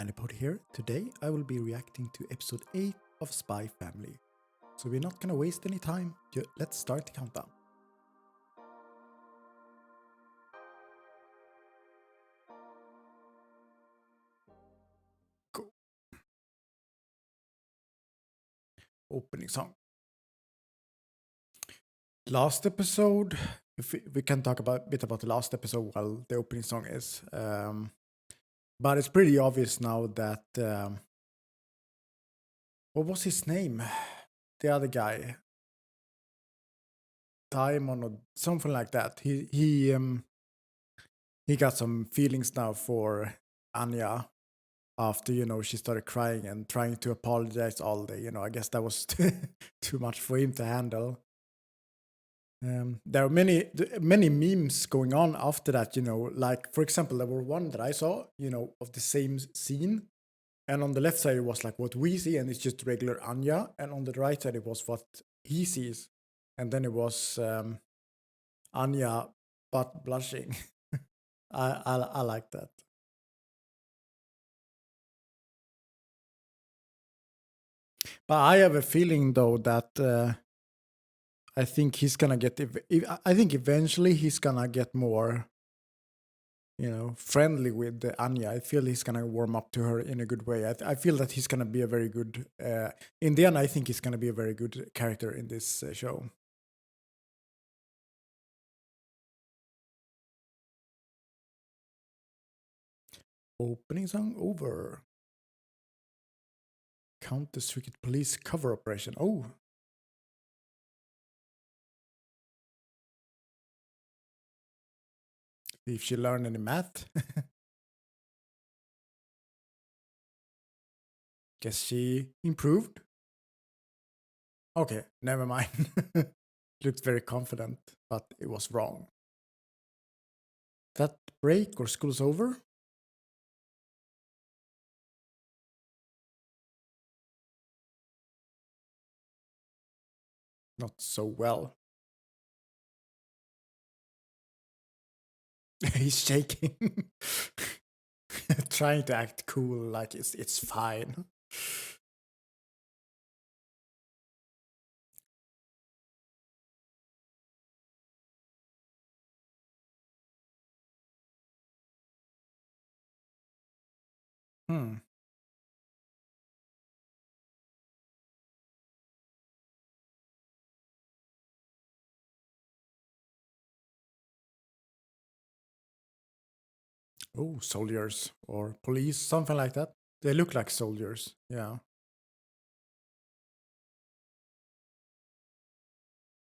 Anipod here. Today I will be reacting to episode 8 of Spy Family. So we're not gonna waste any time. Let's start the countdown. Go. Opening song. Last episode, if we can talk a bit about the last episode while the opening song is. But it's pretty obvious now that what was his name? The other guy, Diamond or something like that. He got some feelings now for Anya after she started crying and trying to apologize all day. I guess that was too much for him to handle. There are many memes going on after that. Like for example, there were one that I saw of the same scene. And on the left side, it was like what we see, and it's just regular Anya. And on the right side, it was what he sees. And then it was Anya, but blushing. I like that. But I have a feeling, though, that I think he's gonna get. I think eventually he's gonna get more, friendly with Anya. I feel he's gonna warm up to her in a good way. I feel that he's gonna be a very good. In the end, I think he's gonna be a very good character in this show. Opening song over. Counter Circuit Police cover operation. Oh. If she learned any math. Guess she improved. Okay, never mind. Looked very confident, but it was wrong. That break or school's over? Not so well. He's shaking. Trying to act cool like it's fine. Hmm. Oh, soldiers or police, something like that. They look like soldiers, yeah.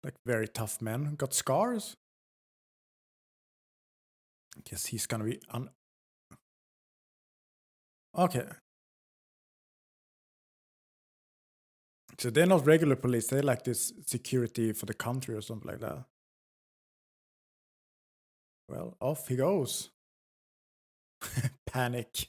Like very tough men. Got scars? Guess he's gonna be Okay. So they're not regular police, they're like this security for the country or something like that. Well, off he goes. Panic.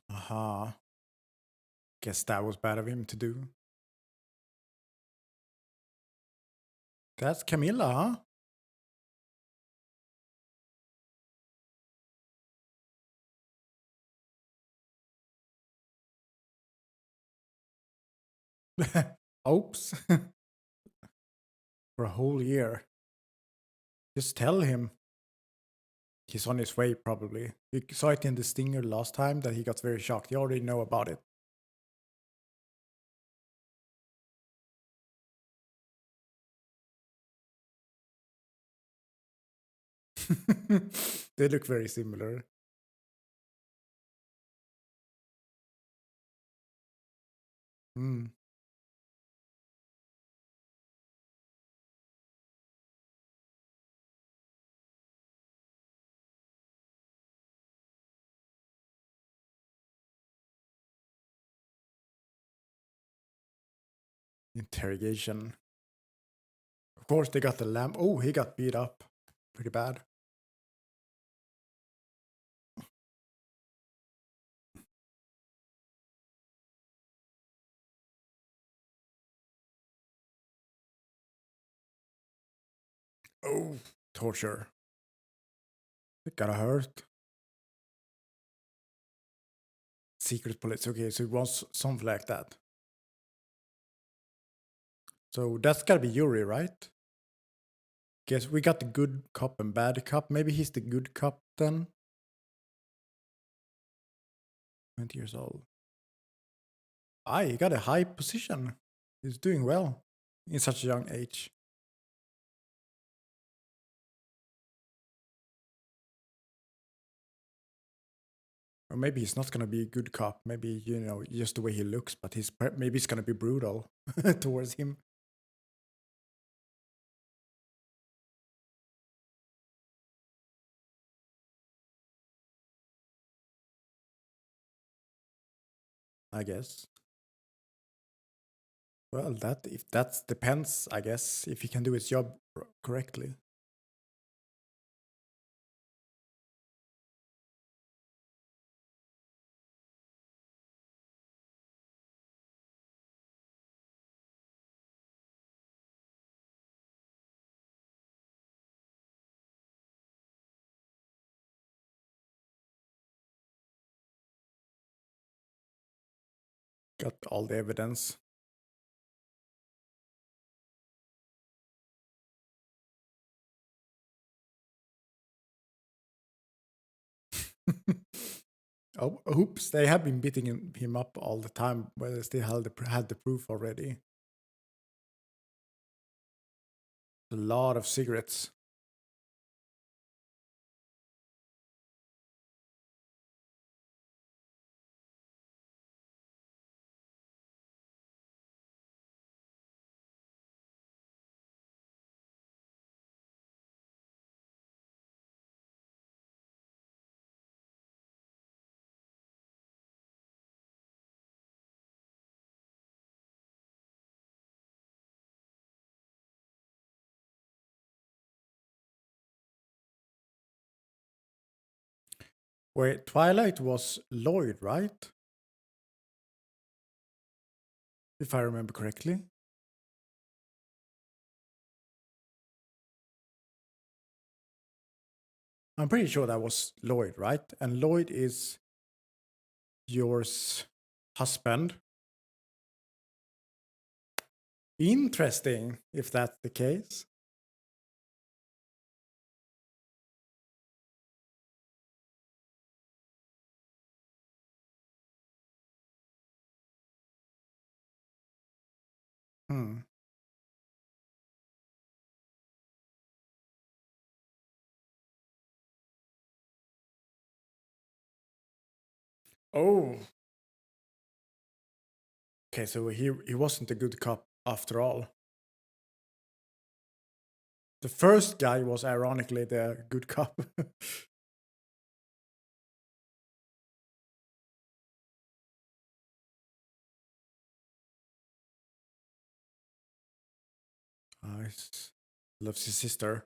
Aha. Guess that was bad of him to do. That's Camilla, huh? Oops. For a whole year. Just tell him. He's on his way, probably. We saw it in the stinger last time that he got very shocked. He already know about it. They look very similar. Mm. Interrogation. Of course, they got the lamp. Oh, he got beat up pretty bad. Oh, torture. It gotta hurt. Secret police. Okay, so it was something like that. So that's gotta be Yuri, right? Guess we got the good cop and bad cop. Maybe he's the good cop then. 20 years old. He got a high position. He's doing well in such a young age. Or maybe he's not gonna be a good cop. Maybe just the way he looks, but maybe he's gonna be brutal towards him. I guess. Well, that depends. I guess if he can do his job correctly. Got all the evidence. Oh, oops! They have been beating him up all the time, but they still had the proof already. A lot of cigarettes. Wait, Twilight was Lloyd, right? If I remember correctly. I'm pretty sure that was Lloyd, right? And Lloyd is yours husband. Interesting, if that's the case. Hmm. Oh, okay. So he wasn't a good cop after all. The first guy was ironically the good cop. Nice. Loves his sister.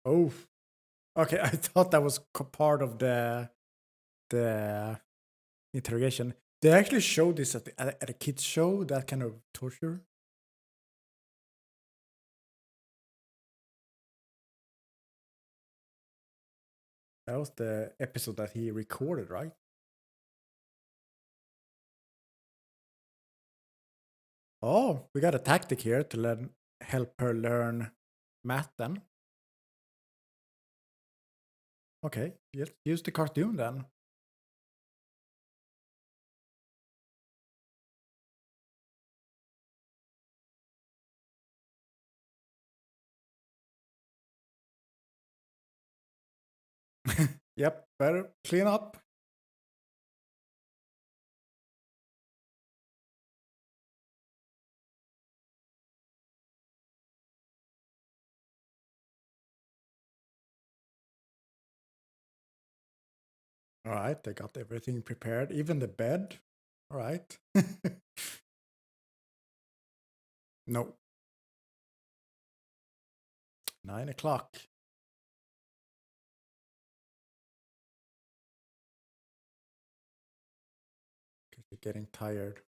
Oh, okay. I thought that was part of the interrogation. They actually showed this at a kids show. That kind of torture. That was the episode that he recorded, right? Oh, we got a tactic here to help her learn math then. Okay, yes, use the cartoon then. Yep, better clean up. All right, they got everything prepared, even the bed. All right. No, 9 o'clock. Because you're getting tired.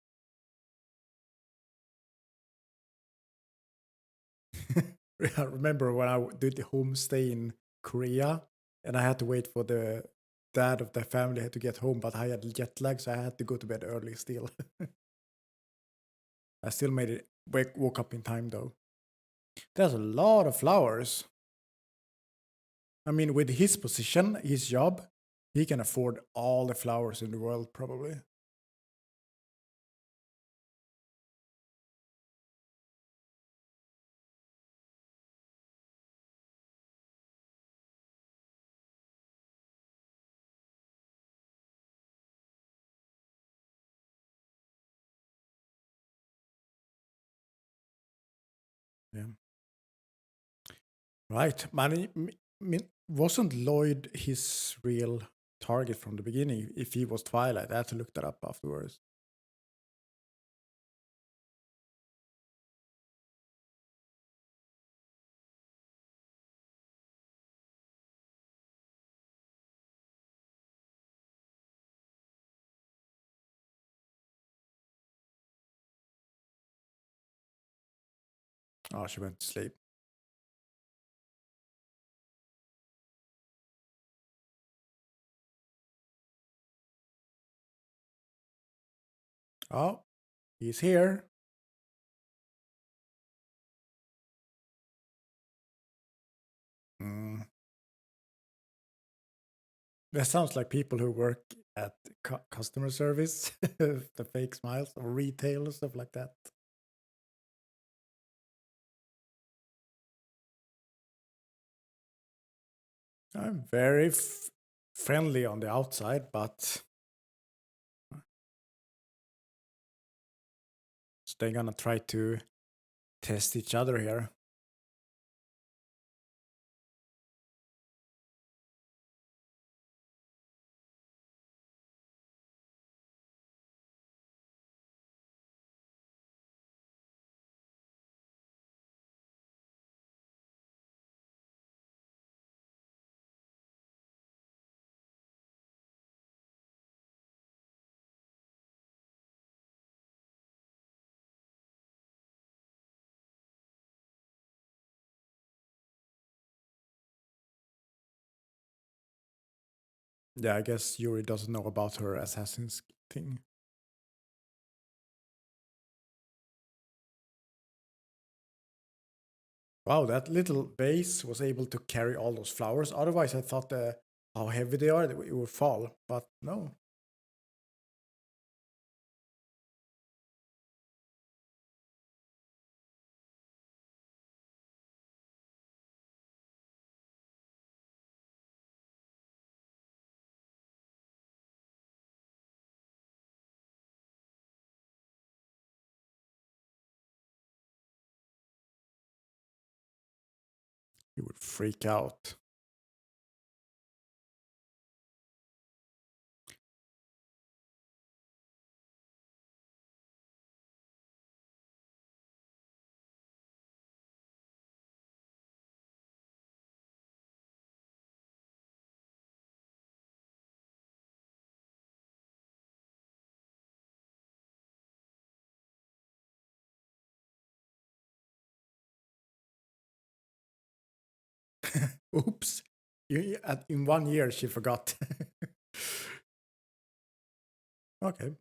I remember when I did the homestay in Korea, and I had to wait for the dad of the family to get home, but I had jet lag, so I had to go to bed early still. I still made it, woke up in time though. There's a lot of flowers. I mean, with his position, his job, he can afford all the flowers in the world, probably. Yeah. Right. Wasn't Lloyd his real target from the beginning? If he was Twilight, I had to look that up afterwards. Oh, she went to sleep. Oh, he's here. Mm. That sounds like people who work at customer service, the fake smiles, or retail or stuff like that. I'm very friendly on the outside, but they're gonna try to test each other here. Yeah, I guess Yuri doesn't know about her assassin's thing. Wow, that little vase was able to carry all those flowers. Otherwise, I thought how heavy they are, it would fall. But no. He would freak out. Oops. In 1 year, she forgot. Okay.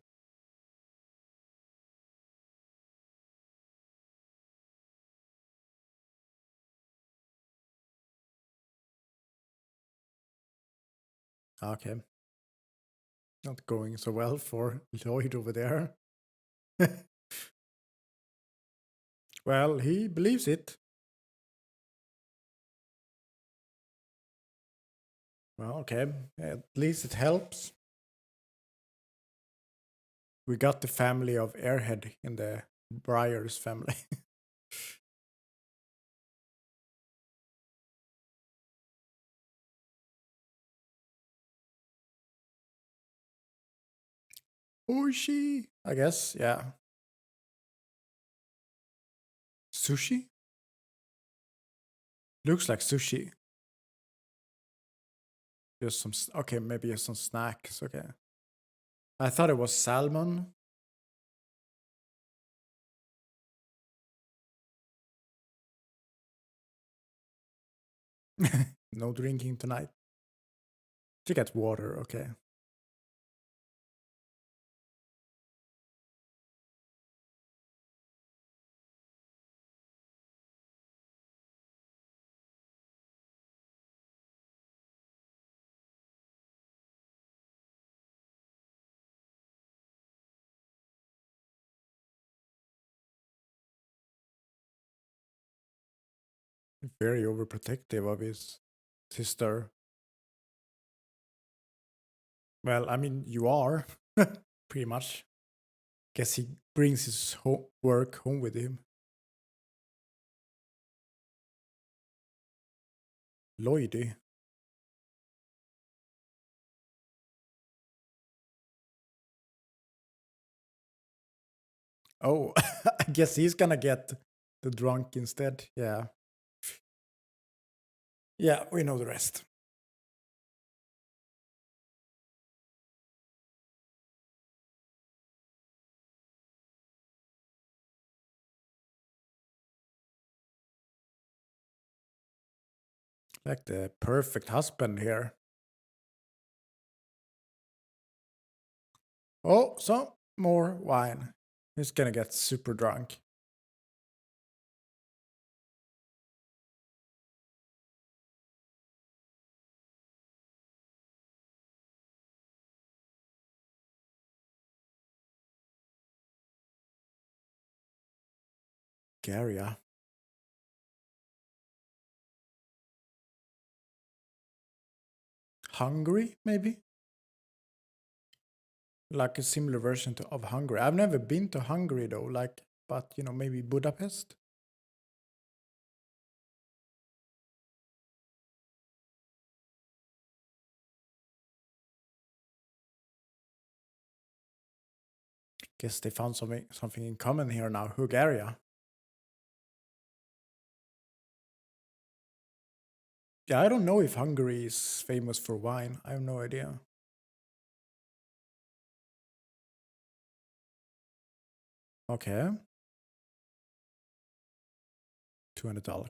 Okay. Not going so well for Lloyd over there. Well, he believes it. Well, okay. At least it helps. We got the family of Airhead in the Briars family. Sushi, I guess. Yeah. Sushi? Looks like sushi. Just some. Okay, maybe just some snacks. Okay. I thought it was salmon. No drinking tonight. To get water, okay. Very overprotective of his sister. Well, I mean, you are pretty much. Guess he brings his work home with him. Lloydie. Oh, I guess he's gonna get the drunk instead. Yeah. Yeah, we know the rest. Like the perfect husband here. Oh, some more wine. He's gonna get super drunk. Garia. Hungary, maybe? Like a similar version of Hungary. I've never been to Hungary though, like, but maybe Budapest? Guess they found something in common here now. Bulgaria. Yeah, I don't know if Hungary is famous for wine. I have no idea. Okay. $200.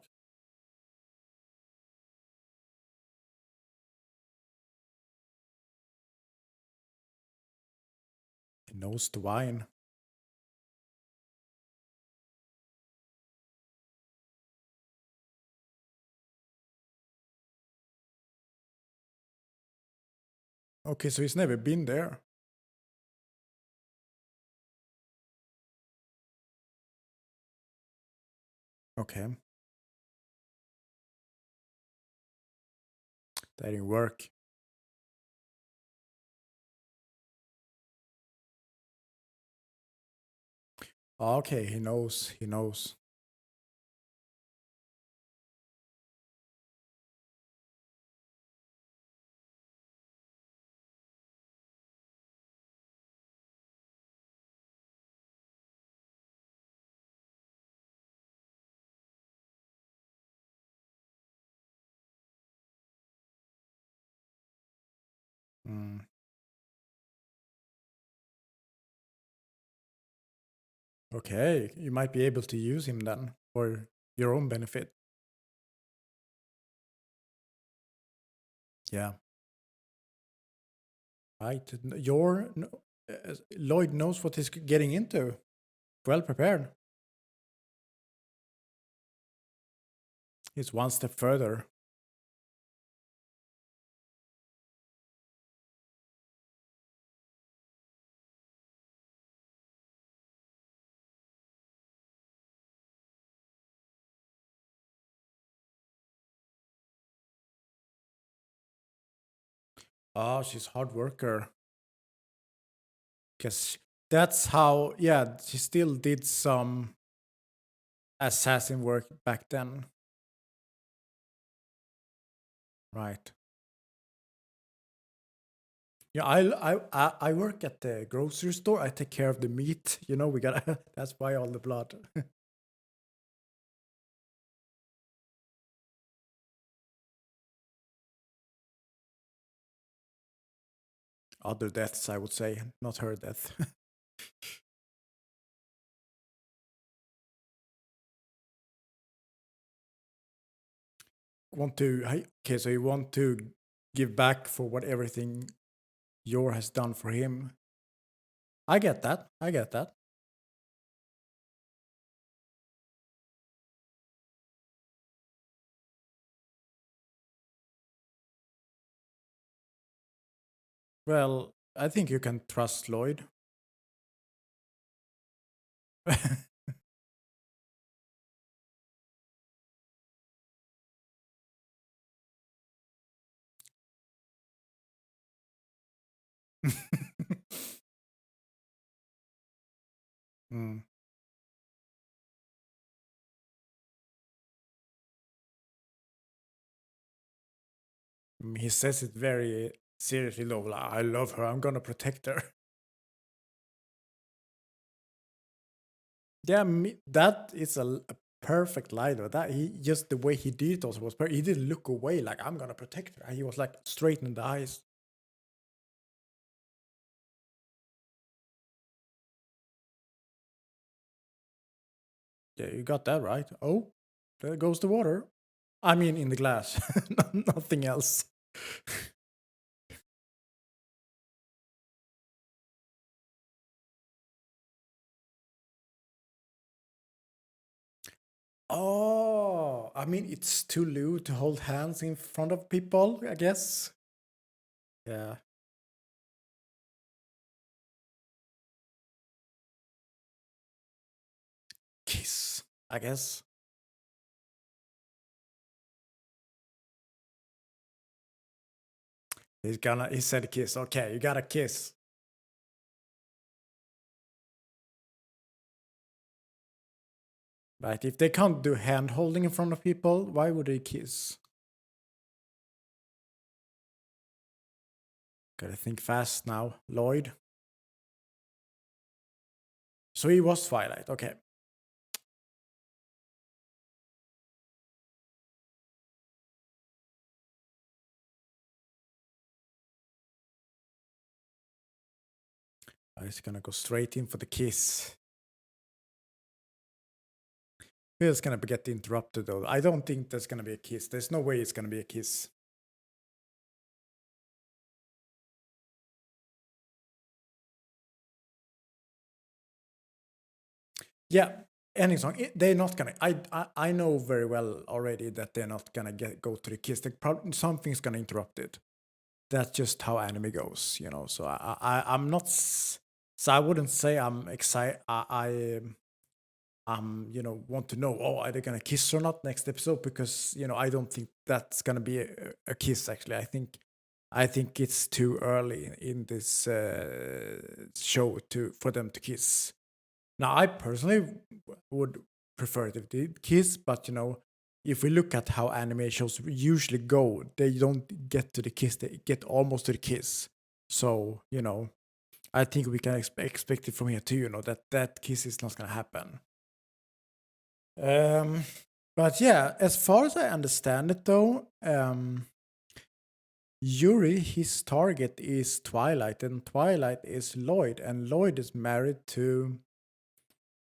He knows the wine. Okay, so he's never been there. Okay. That didn't work. Okay, he knows. He knows. Mm. Okay, you might be able to use him then for your own benefit. Yeah. Right. Lloyd knows what he's getting into. Well prepared. He's one step further. Oh, she's hard worker. Guess that's how. Yeah, she still did some assassin work back then. Right. Yeah, I work at the grocery store. I take care of the meat. We gotta. That's why all the blood. Other deaths, I would say, not her death. want to, okay, so you want to give back for what everything Yor has done for him. I get that. I get that. Well, I think you can trust Lloyd. Mm. He says it very seriously, though. Like, I love her. I'm gonna protect her. Yeah, that is a perfect line. Though. That he just the way he did it also was perfect. He didn't look away like I'm gonna protect her. He was like straight in the eyes. Yeah, you got that right. Oh, there goes the water. I mean, in the glass, nothing else. Oh, I mean, it's too lewd to hold hands in front of people, I guess. Yeah. Kiss, I guess. He said kiss. Okay, you gotta kiss. Right? If they can't do hand holding in front of people, why would they kiss? Gotta think fast now, Lloyd. So he was Twilight. Okay. He's gonna go straight in for the kiss. He's gonna get interrupted though. I don't think there's gonna be a kiss. There's no way it's gonna be a kiss. Yeah, any song. They're not gonna. I know very well already that they're not gonna go to the kiss. Something's gonna interrupt it. That's just how anime goes, you know. So I'm not. So I wouldn't say I'm excited. You know, want to know, oh, are they gonna kiss or not next episode? Because you know, I don't think that's gonna be a kiss. Actually, I think it's too early in this show for them to kiss. Now, I personally would prefer if they did kiss, but you know, if we look at how anime shows usually go, they don't get to the kiss; they get almost to the kiss. So you know, I think we can expect it from here too. You know that kiss is not gonna happen. Um, but yeah, as far as I understand it, though, Yuri, his target is Twilight, and Twilight is Lloyd, and Lloyd is married to,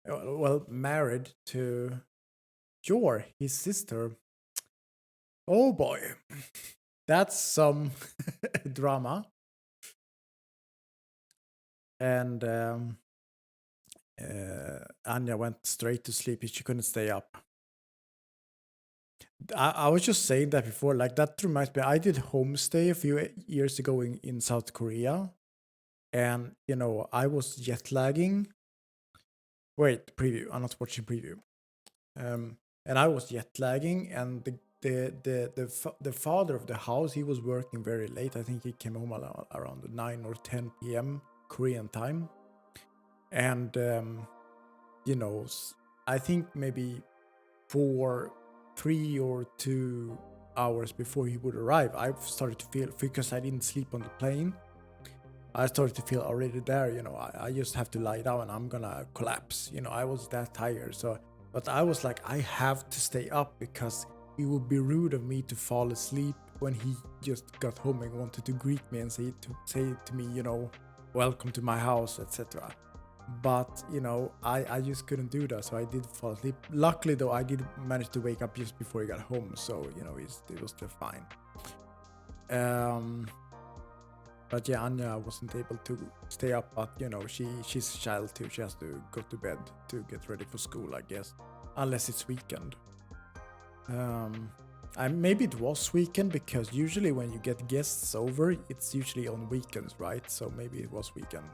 well, married to Yor, his sister. Oh boy, that's some drama. And Anya went straight to sleep. She couldn't stay up. I was just saying that before, like that reminds me. I did homestay a few years ago in South Korea, and you know I was jet lagging. Wait, preview. I'm not watching preview. And I was jet lagging, and the father of the house, he was working very late. I think he came home around 9 or 10 p.m. Korean time, and you know, I think maybe 3 or 2 hours before he would arrive, I started to feel, because I didn't sleep on the plane, I started to feel already there, you know, I just have to lie down and I'm gonna collapse. You know, I was that tired. So, but I was like, I have to stay up because it would be rude of me to fall asleep when he just got home and wanted to greet me and say to me, you know, welcome to my house, etc. But you know, I just couldn't do that, so I did fall asleep. Luckily though, I did manage to wake up just before he got home, so you know, it was still fine. But yeah, Anya wasn't able to stay up, but you know, she's a child too. She has to go to bed to get ready for school, I guess, unless it's weekend. Maybe it was weekend, because usually when you get guests over, it's usually on weekends, right? So maybe it was weekend.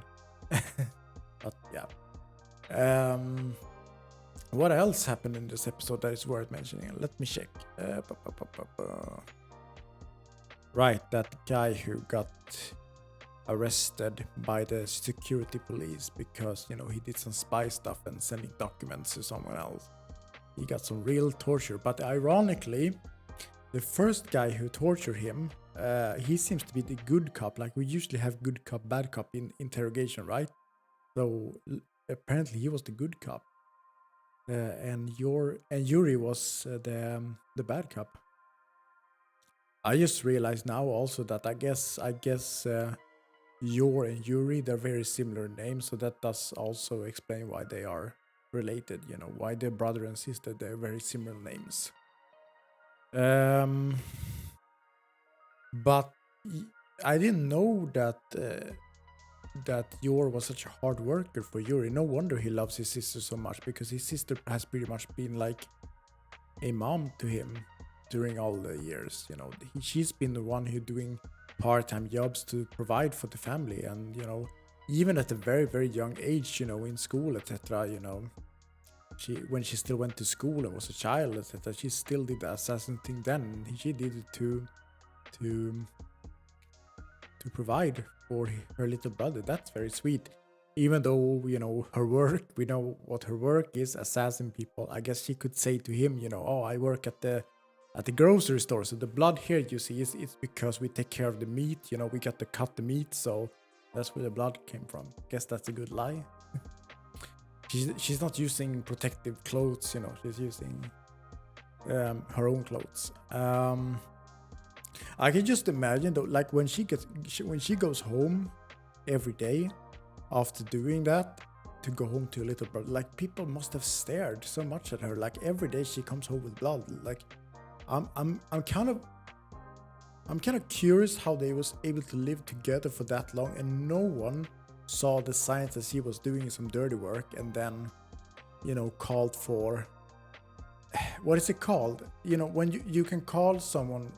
But yeah. What else happened in this episode that is worth mentioning? Let me check. Right, that guy who got arrested by the security police because, you know, he did some spy stuff and sending documents to someone else. He got some real torture, but ironically, the first guy who tortured him, he seems to be the good cop. Like, we usually have good cop, bad cop in interrogation, right? So apparently he was the good cop, and Yuri was the bad cop. I just realized now also that I guess Yor and Yuri, they're very similar names, so that does also explain why they are related. You know, why they're brother and sister. They're very similar names. But I didn't know that Yor was such a hard worker for Yuri. No wonder he loves his sister so much, because his sister has pretty much been like a mom to him during all the years. You know, she's been the one who doing part-time jobs to provide for the family, and you know, even at a very, very young age, you know, in school, etc., you know, when she still went to school and was a child, etc., she still did the assassin thing then. She did it to provide for her little brother. That's very sweet. Even though, you know, her work, we know what her work is, assassin people. I guess she could say to him, you know, oh, I work at the grocery store, so the blood here you see is it's because we take care of the meat. You know, we got to cut the meat, so that's where the blood came from. Guess that's a good lie. She's not using protective clothes, you know. She's using her own clothes. I can just imagine though, like when she goes home every day after doing that, to go home to a little brother, like people must have stared so much at her. Like every day she comes home with blood. Like I'm kind of curious how they was able to live together for that long and no one saw the signs that she was doing some dirty work, and then, you know, called for, what is it called? You know, when you can call someone,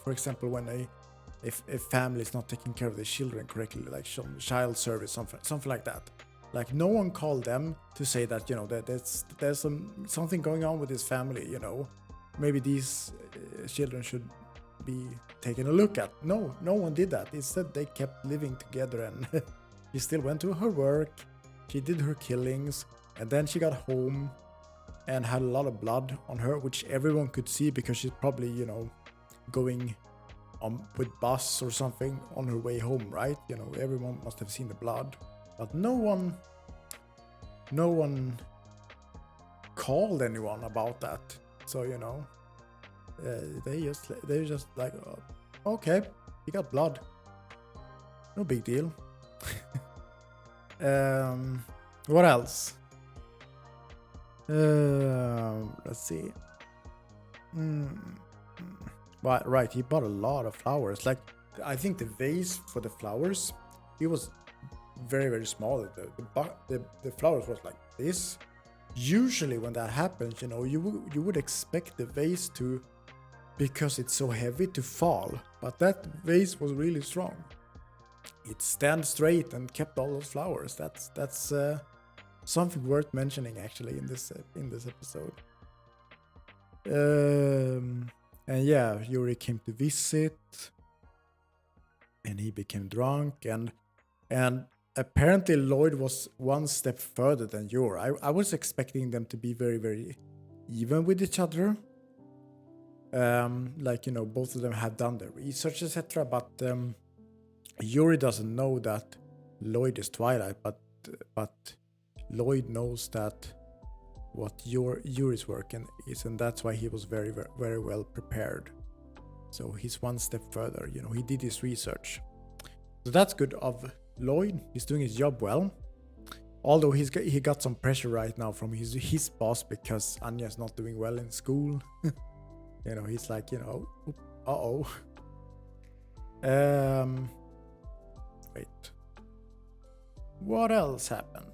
for example, when a family is not taking care of their children correctly, like child service, something like that. Like no one called them to say that, you know, that there's something going on with this family, you know. Maybe these children should be taken a look at. No one did that. Instead, they kept living together, and she still went to her work. She did her killings, and then she got home and had a lot of blood on her, which everyone could see because she's probably, you know, going with bus or something on her way home, right? You know, everyone must have seen the blood, but no one called anyone about that. So, you know, they're just like, oh, okay, he got blood, no big deal. What else? Let's see. Right, he bought a lot of flowers. Like, I think the vase for the flowers, it was very, very small. The flowers was like this. Usually when that happens, you know, you would expect the vase to, because it's so heavy, to fall. But that vase was really strong. It stands straight and kept all those flowers. That's something worth mentioning actually in this episode. And yeah, Yuri came to visit, and he became drunk, and apparently Lloyd was one step further than Yuri. I was expecting them to be very, very even with each other. Like, you know, both of them have done their research, etc. But Yuri doesn't know that Lloyd is Twilight, but Lloyd knows that what Yuri's work is, and that's why he was very, very, very well prepared. So he's one step further, you know, he did his research. So that's good of Lloyd, he's doing his job well. Although he got some pressure right now from his boss because Anya's not doing well in school. You know, he's like, you know, uh-oh. Wait. What else happened?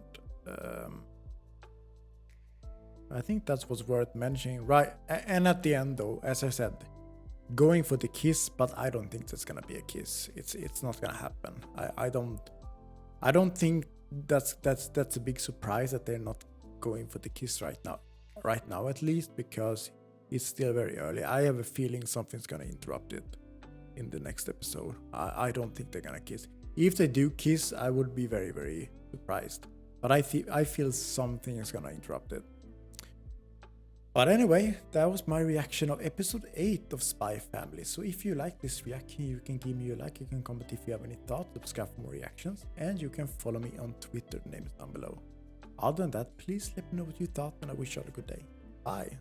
I think that was worth mentioning, right? And at the end, though, as I said, going for the kiss, but I don't think there's gonna be a kiss. It's not gonna happen. I don't think that's a big surprise that they're not going for the kiss right now at least, because it's still very early. I have a feeling something's gonna interrupt it in the next episode. I don't think they're gonna kiss. If they do kiss, I would be very, very surprised. But I feel something is gonna interrupt it. But anyway, that was my reaction of episode 8 of Spy Family. So if you like this reaction, you can give me a like, you can comment if you have any thoughts, subscribe for more reactions, and you can follow me on Twitter, the name is down below. Other than that, please let me know what you thought, and I wish you all a good day. Bye.